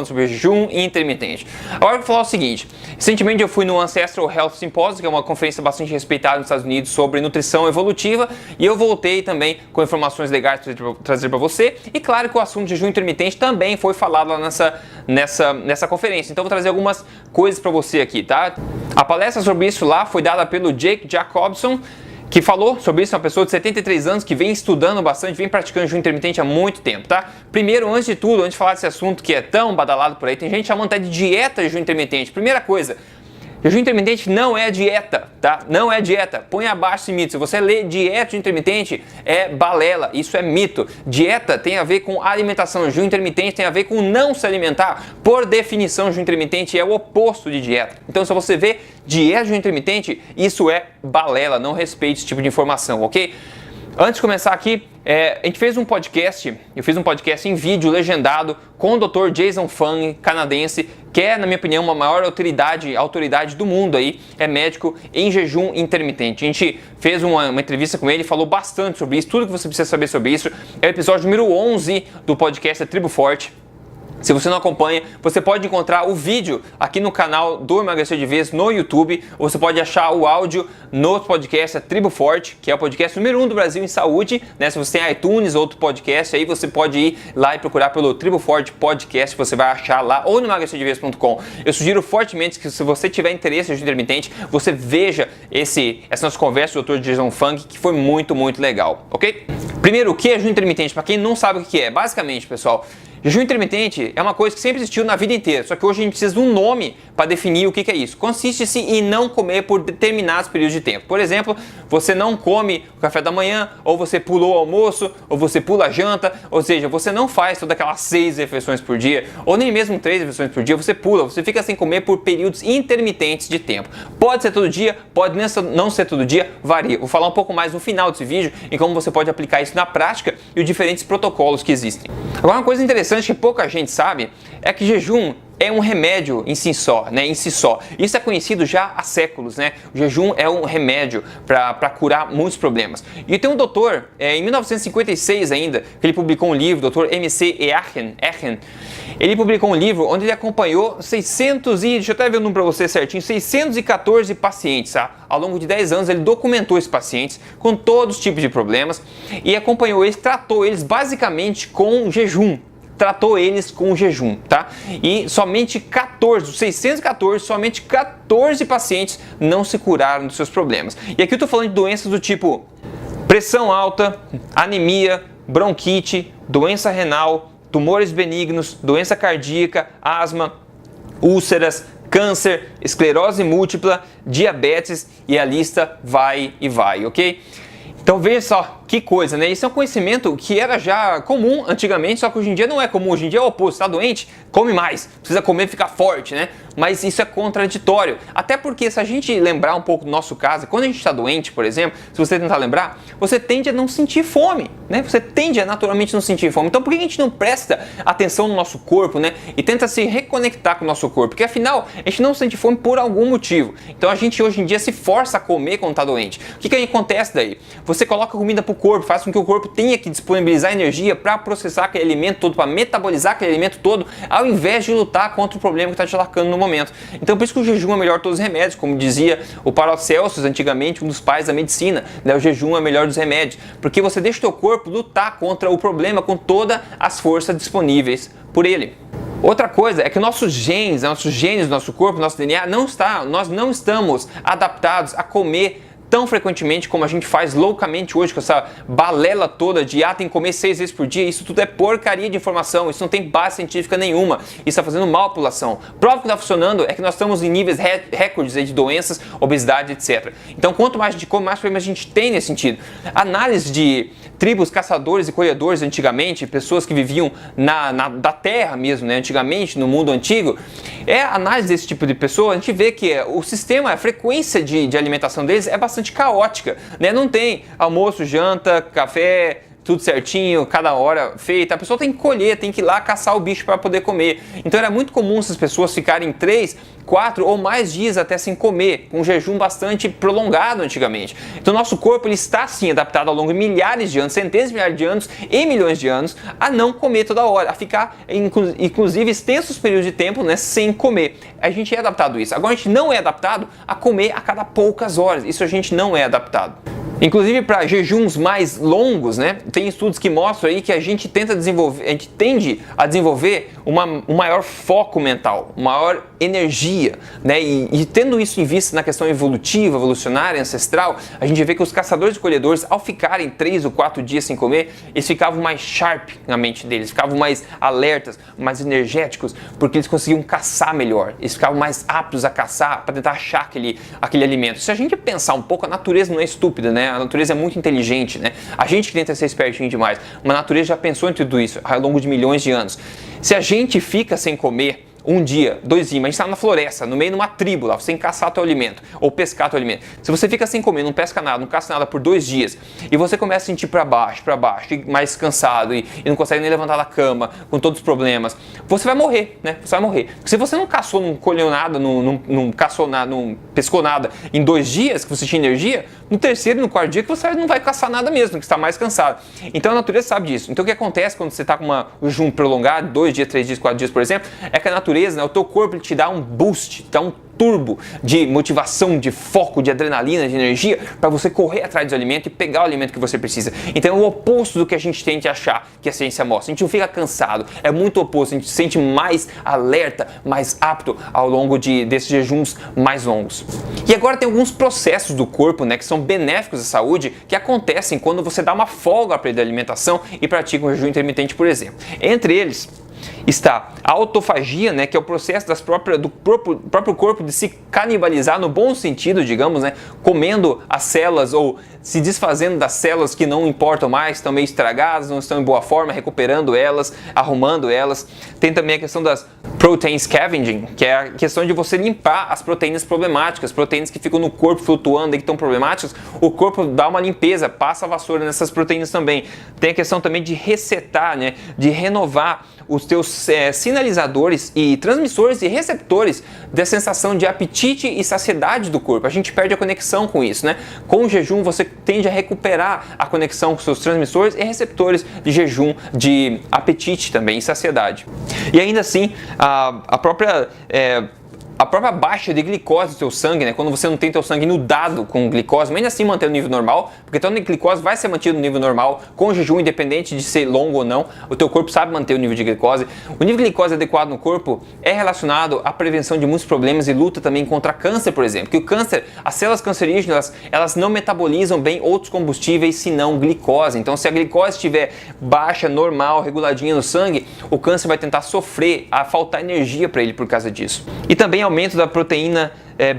sobre jejum intermitente. Agora eu vou falar o seguinte: recentemente eu fui no Ancestral Health Symposium, que é uma conferência bastante respeitada nos Estados Unidos sobre nutrição evolutiva, e eu voltei também com informações legais para trazer para você. E claro que o assunto de jejum intermitente também foi falado lá nessa conferência, então eu vou trazer algumas coisas para você aqui, tá? A palestra sobre isso lá foi dada pelo Jake Jacobson, que falou sobre isso, uma pessoa de 73 anos que vem estudando bastante, vem praticando jejum intermitente há muito tempo, tá? Primeiro, antes de tudo, antes de falar desse assunto que é tão badalado por aí, tem gente chamando até de dieta de jejum intermitente. Primeira coisa, jejum intermitente não é dieta, tá? Não é dieta. Põe abaixo esse mito. Se você lê dieta de intermitente, é balela. Isso é mito. Dieta tem a ver com alimentação. Jejum intermitente tem a ver com não se alimentar. Por definição, jejum intermitente é o oposto de dieta. Então, se você vê dieta de jejum intermitente, isso é balela. Não respeite esse tipo de informação, ok? Antes de começar aqui, a gente fez um podcast, eu fiz um podcast em vídeo legendado com o Dr. Jason Fung, canadense, que é, na minha opinião, a maior autoridade do mundo aí, é médico em jejum intermitente. A gente fez uma entrevista com ele, falou bastante sobre isso, tudo que você precisa saber sobre isso. É o episódio número 11 do podcast Tribo Forte. Se você não acompanha, você pode encontrar o vídeo aqui no canal do Emagrecer de Vez no YouTube, ou você pode achar o áudio no podcast Tribo Forte, que é o podcast número 1 do Brasil em saúde, né? Se você tem iTunes ou outro podcast, aí você pode ir lá e procurar pelo Tribo Forte Podcast, você vai achar lá, ou no emagrecerdevez.com. Eu sugiro fortemente que, se você tiver interesse em jejum intermitente, você veja essa nossa conversa do Dr. Jason Fung, que foi muito, muito legal, ok? Primeiro, o que é jejum intermitente? Para quem não sabe o que é, basicamente, pessoal, jejum intermitente é uma coisa que sempre existiu na vida inteira, só que hoje a gente precisa de um nome para definir o que é isso. Consiste-se em não comer por determinados períodos de tempo. Por exemplo, você não come o café da manhã, ou você pulou o almoço, ou você pula a janta, ou seja, você não faz todas aquelas 6 refeições por dia, ou nem mesmo 3 refeições por dia, você pula, você fica sem comer por períodos intermitentes de tempo. Pode ser todo dia, pode não ser todo dia, varia. Vou falar um pouco mais no final desse vídeo em como você pode aplicar isso na prática e os diferentes protocolos que existem. Agora, uma coisa interessante que pouca gente sabe é que jejum é um remédio em si só, né? Isso é conhecido já há séculos, né? O jejum é um remédio para curar muitos problemas. E tem um doutor, em 1956 ainda, que ele publicou um livro, Dr. M.C. Echen. Ele publicou um livro onde ele acompanhou deixa eu até ver o número para você certinho, 614 pacientes, tá? Ao longo de 10 anos ele documentou esses pacientes com todos os tipos de problemas e acompanhou eles, tratou eles basicamente com jejum. Tá? E somente 14 pacientes não se curaram dos seus problemas. E aqui eu estou falando de doenças do tipo pressão alta, anemia, bronquite, doença renal, tumores benignos, doença cardíaca, asma, úlceras, câncer, esclerose múltipla, diabetes, e a lista vai e vai, ok? Então veja só, que coisa, né? Isso é um conhecimento que era já comum antigamente, só que hoje em dia não é comum. Hoje em dia é o oposto, tá doente? Come mais, precisa comer e ficar forte, né? Mas isso é contraditório. Até porque, se a gente lembrar um pouco do nosso caso, quando a gente está doente, por exemplo, se você tentar lembrar, você tende a não sentir fome, né? Você tende a naturalmente não sentir fome. Então por que a gente não presta atenção no nosso corpo, né? E tenta se reconectar com o nosso corpo? Porque afinal, a gente não sente fome por algum motivo. Então a gente hoje em dia se força a comer quando está doente. O que acontece daí? Você coloca comida para o corpo, faz com que o corpo tenha que disponibilizar energia para processar aquele alimento todo, para metabolizar aquele alimento todo, ao invés de lutar contra o problema que está te atacando no momento. Então por isso que o jejum é melhor de todos os remédios, como dizia o Paracelsus antigamente, um dos pais da medicina, né? O jejum é o melhor dos remédios, porque você deixa o teu corpo lutar contra o problema com todas as forças disponíveis por ele. Outra coisa é que nossos genes do nosso corpo, nosso DNA, nós não estamos adaptados a comer tão frequentemente como a gente faz loucamente hoje, com essa balela toda de tem que comer 6 vezes por dia. Isso tudo é porcaria de informação, isso não tem base científica nenhuma, isso está fazendo mal à população. Prova que está funcionando é que nós estamos em níveis recordes de doenças, obesidade, etc. Então quanto mais a gente come, mais problemas a gente tem nesse sentido. Análise de tribos caçadores e colhedores antigamente, pessoas que viviam da terra mesmo, né? Antigamente, no mundo antigo, análise desse tipo de pessoa, a gente vê que o sistema, a frequência de alimentação deles é bastante caótica, né? Não tem almoço, janta, café, tudo certinho, cada hora feita. A pessoa tem que colher, tem que ir lá caçar o bicho para poder comer. Então era muito comum essas pessoas ficarem 3, 4 ou mais dias até sem comer, com um jejum bastante prolongado antigamente. Então nosso corpo ele está sim adaptado ao longo de milhares de anos, centenas de milhares de anos e milhões de anos a não comer toda hora, a ficar inclusive extensos períodos de tempo, né, sem comer. A gente é adaptado a isso. Agora a gente não é adaptado a comer a cada poucas horas. Isso a gente não é adaptado. Inclusive para jejuns mais longos, né? Tem estudos que mostram aí que a gente tende a desenvolver um maior foco mental, maior energia, né? E tendo isso em vista na questão evolutiva, evolucionária, ancestral, a gente vê que os caçadores e colhedores, ao ficarem 3 ou 4 dias sem comer, eles ficavam mais sharp na mente deles, ficavam mais alertas, mais energéticos, porque eles conseguiam caçar melhor, eles ficavam mais aptos a caçar para tentar achar aquele alimento. Se a gente pensar um pouco, a natureza não é estúpida, né? A natureza é muito inteligente, né? A gente que tenta ser espertinho demais, mas a natureza já pensou em tudo isso ao longo de milhões de anos. Se a gente fica sem comer 1 dia, 2 dias, mas a gente está na floresta, no meio de uma tribo lá, você tem que caçar teu alimento, ou pescar teu alimento. Se você fica sem comer, não pesca nada, não caça nada por 2 dias, e você começa a sentir para baixo, e mais cansado, e não consegue nem levantar da cama, com todos os problemas, você vai morrer, né? Você vai morrer. Porque se você não caçou, não colheu nada, não caçou nada, não pescou nada em 2 dias, que você tinha energia, no terceiro e no quarto dia que você não vai caçar nada mesmo, que está mais cansado. Então a natureza sabe disso. Então o que acontece quando você está com um jejum prolongado, 2 dias, 3 dias, 4 dias, por exemplo, é que a natureza, né, o teu corpo ele te dá um boost, dá um turbo de motivação, de foco, de adrenalina, de energia para você correr atrás do alimento e pegar o alimento que você precisa. Então é o oposto do que a gente tende a achar que a ciência mostra. A gente não fica cansado, é muito oposto, a gente se sente mais alerta, mais apto ao longo desses jejuns mais longos. E agora tem alguns processos do corpo, né, que são benéficos à saúde, que acontecem quando você dá uma folga para a alimentação e pratica um jejum intermitente, por exemplo. Entre eles está a autofagia, né, que é o processo do próprio corpo de se canibalizar no bom sentido, digamos, né, comendo as células ou se desfazendo das células que não importam mais, estão meio estragadas, não estão em boa forma, recuperando elas, arrumando elas. Tem também a questão das protein scavenging, que é a questão de você limpar as proteínas problemáticas, proteínas que ficam no corpo flutuando e que estão problemáticas, o corpo dá uma limpeza, passa a vassoura nessas proteínas também. Tem a questão também de resetar, né, de renovar os teus sinalizadores e transmissores e receptores da sensação de apetite e saciedade do corpo. A gente perde a conexão com isso, né? Com o jejum você tende a recuperar a conexão com seus transmissores e receptores de jejum, de apetite também e saciedade. E ainda assim, a própria baixa de glicose do seu sangue, né? Quando você não tem teu sangue inundado com glicose, mas ainda assim manter o nível normal, porque então a glicose vai ser mantido no nível normal com o jejum, independente de ser longo ou não, o teu corpo sabe manter o nível de glicose. O nível de glicose adequado no corpo é relacionado à prevenção de muitos problemas e luta também contra câncer, por exemplo. Que o câncer, as células cancerígenas, elas não metabolizam bem outros combustíveis senão glicose. Então se a glicose estiver baixa, normal, reguladinha no sangue, o câncer vai tentar sofrer, a faltar energia para ele por causa disso. E também aumento da proteína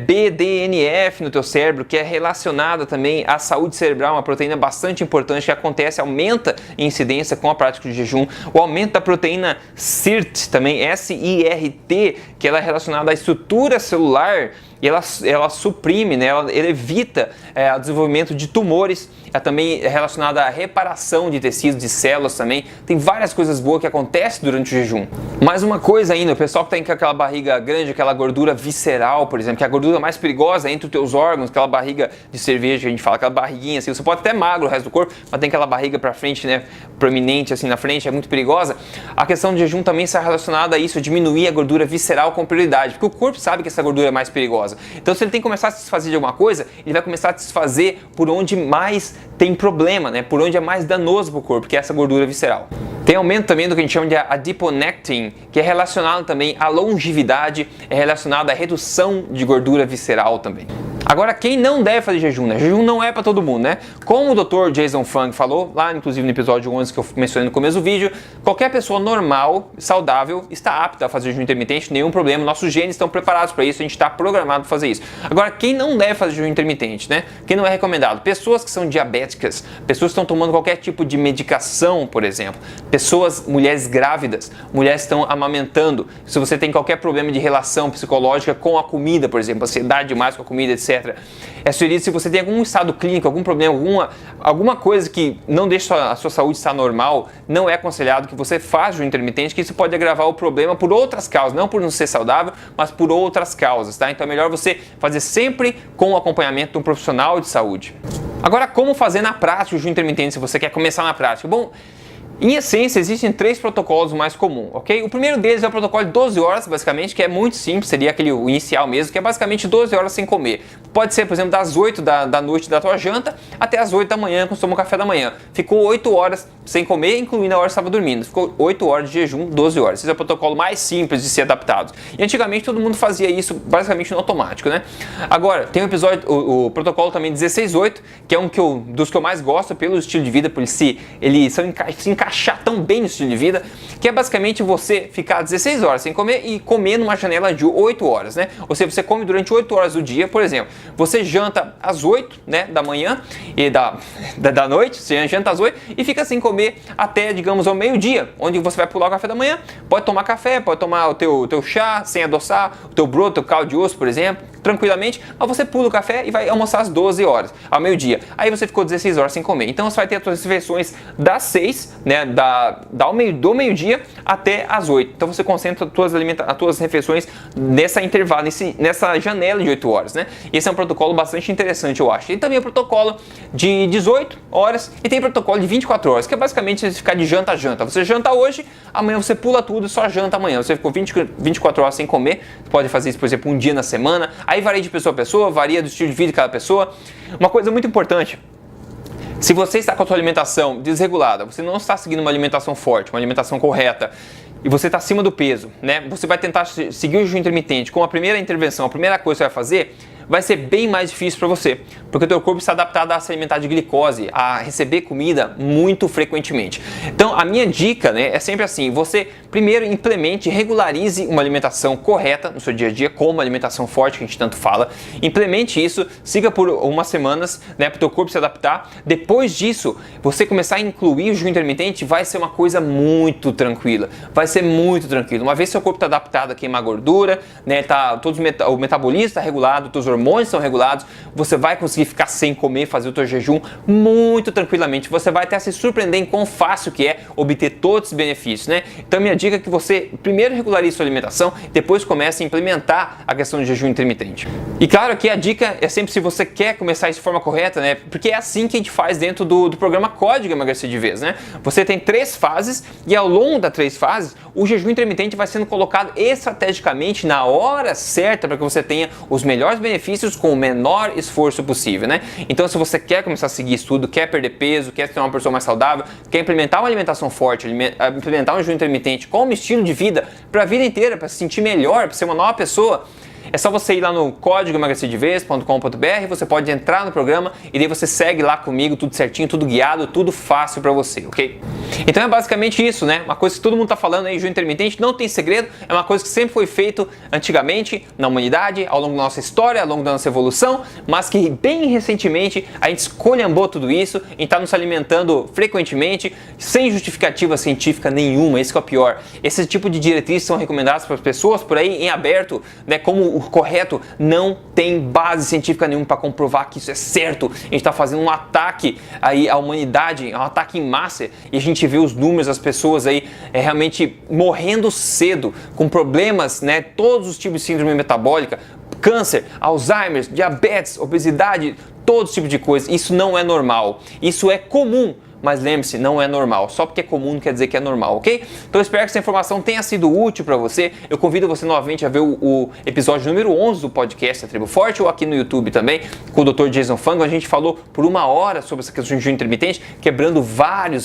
BDNF no teu cérebro, que é relacionada também à saúde cerebral, uma proteína bastante importante que aumenta em incidência com a prática de jejum. O aumento da proteína SIRT, também SIRT, que ela é relacionada à estrutura celular e ela suprime, né, ela evita o desenvolvimento de tumores, é também relacionada à reparação de tecidos, de células também. Tem várias coisas boas que acontecem durante o jejum. Mais uma coisa ainda, o pessoal que tem aquela barriga grande, aquela gordura visceral, por exemplo, que é a gordura mais perigosa entre os teus órgãos, aquela barriga de cerveja que a gente fala, aquela barriguinha assim, você pode até magro o resto do corpo, mas tem aquela barriga pra frente, né, proeminente assim na frente, é muito perigosa. A questão do jejum também está relacionada a isso, a diminuir a gordura visceral com prioridade, porque o corpo sabe que essa gordura é mais perigosa. Então se ele tem que começar a se desfazer de alguma coisa, ele vai começar a se desfazer por onde mais tem problema, né, por onde é mais danoso para o corpo, que é essa gordura visceral. Tem aumento também do que a gente chama de adiponectin, que é relacionado também à longevidade, é relacionado à redução de gordura visceral também. Agora, quem não deve fazer jejum, né? Jejum não é para todo mundo, né? Como o Dr. Jason Fung falou, lá inclusive no episódio 11 que eu mencionei no começo do vídeo, qualquer pessoa normal, saudável, está apta a fazer jejum intermitente, nenhum problema, nossos genes estão preparados para isso, a gente está programado para fazer isso. Agora, quem não deve fazer jejum intermitente, né? Quem não é recomendado? Pessoas que são diabéticas, pessoas que estão tomando qualquer tipo de medicação, por exemplo, mulheres grávidas, mulheres que estão amamentando, se você tem qualquer problema de relação psicológica com a comida, por exemplo, ansiedade demais com a comida, etc. etc. É sugerido se você tem algum estado clínico, algum problema, alguma coisa que não deixa a sua saúde estar normal, não é aconselhado que você faça jejum intermitente, que isso pode agravar o problema por outras causas, não por não ser saudável, mas por outras causas, tá? Então é melhor você fazer sempre com o acompanhamento de um profissional de saúde. Agora, como fazer na prática o jejum intermitente se você quer começar na prática? Bom, em essência, existem 3 protocolos mais comuns, ok? O primeiro deles é o protocolo de 12 horas, basicamente, que é muito simples, seria aquele o inicial mesmo, que é basicamente 12 horas sem comer. Pode ser, por exemplo, das 8 da noite da tua janta até as 8 da manhã, quando você toma o café da manhã. Ficou 8 horas sem comer, incluindo a hora que você estava dormindo. Ficou 8 horas de jejum, 12 horas. Esse é o protocolo mais simples de ser adaptado. E antigamente todo mundo fazia isso basicamente no automático, né? Agora, tem o protocolo também 16/8, que é dos que eu mais gosto pelo estilo de vida, por se encaixar tão bem no estilo de vida, que é basicamente você ficar 16 horas sem comer e comer numa janela de 8 horas, né? Ou seja, você come durante 8 horas do dia, por exemplo. Você janta às 8, né, da manhã e da noite, você janta às 8 e fica sem comer até, digamos, ao meio-dia, onde você vai pular o café da manhã, pode tomar café, pode tomar o teu chá sem adoçar, o teu broto, o teu caldo de osso, por exemplo, tranquilamente, mas você pula o café e vai almoçar às 12 horas, ao meio-dia. Aí você ficou 16 horas sem comer. Então você vai ter as suas refeições das 6, né, do meio-dia até as 8. Então você concentra as tuas refeições nessa intervalo, nessa janela de 8 horas, né? Esse é um protocolo bastante interessante, eu acho. E também o protocolo de 18 horas e tem o protocolo de 24 horas, que é basicamente você ficar de janta a janta. Você janta hoje, amanhã você pula tudo e só janta amanhã. Você ficou 24 horas sem comer, você pode fazer isso, por exemplo, um dia na semana. Aí varia de pessoa a pessoa, varia do estilo de vida de cada pessoa. Uma coisa muito importante: se você está com a sua alimentação desregulada, você não está seguindo uma alimentação forte, uma alimentação correta, e você está acima do peso, né? Você vai tentar seguir o jejum intermitente com a primeira intervenção, a primeira coisa que você vai fazer, vai ser bem mais difícil para você, porque o teu corpo está adaptado a se alimentar de glicose, a receber comida muito frequentemente. Então a minha dica, né, é sempre assim: você primeiro implemente, regularize uma alimentação correta no seu dia a dia, como uma alimentação forte que a gente tanto fala. Implemente isso, siga por umas semanas, né, para o teu corpo se adaptar. Depois disso, você começar a incluir o jejum intermitente, vai ser uma coisa muito tranquila, vai ser muito tranquilo. Uma vez que seu corpo está adaptado a queimar gordura, né, o metabolismo está regulado, os hormônios são regulados, você vai conseguir ficar sem comer, fazer o teu jejum muito tranquilamente. Você vai até se surpreender em quão fácil que é obter todos esses benefícios, né? Então minha dica é que você primeiro regularize sua alimentação, depois comece a implementar a questão do jejum intermitente. E claro que a dica é sempre se você quer começar isso de forma correta, né? Porque é assim que a gente faz dentro do programa Código Emagrecer de Vez, né? Você tem 3 fases e ao longo das 3 fases, o jejum intermitente vai sendo colocado estrategicamente na hora certa para que você tenha os melhores benefícios com o menor esforço possível, né? Então, se você quer começar a seguir isso tudo, quer perder peso, quer ser uma pessoa mais saudável, quer implementar uma alimentação forte, implementar um jejum intermitente como estilo de vida para a vida inteira, para se sentir melhor, para ser uma nova pessoa, é só você ir lá no códigoemagrecerdevez.com.br, você pode entrar no programa e daí você segue lá comigo, tudo certinho, tudo guiado, tudo fácil para você, ok? Então é basicamente isso, né? Uma coisa que todo mundo tá falando aí, jejum intermitente, não tem segredo, é uma coisa que sempre foi feito antigamente na humanidade, ao longo da nossa história, ao longo da nossa evolução, mas que bem recentemente a gente esculhambou tudo isso e está nos alimentando frequentemente, sem justificativa científica nenhuma. Esse que é o pior. Esse tipo de diretrizes são recomendadas para as pessoas por aí em aberto, né, como o correto, não tem base científica nenhuma para comprovar que isso é certo. A gente está fazendo um ataque aí à humanidade, um ataque em massa, e a gente vê os números das pessoas aí realmente morrendo cedo, com problemas, né, todos os tipos de síndrome metabólica, câncer, Alzheimer, diabetes, obesidade, todos os tipos de coisas. Isso não é normal, isso é comum. Mas lembre-se, não é normal. Só porque é comum não quer dizer que é normal, ok? Então eu espero que essa informação tenha sido útil para você. Eu convido você novamente a ver o episódio número 11 do podcast A Tribo Forte, ou aqui no YouTube também, com o Dr. Jason Fung. A gente falou por 1 hora sobre essa questão de jejum intermitente, quebrando vários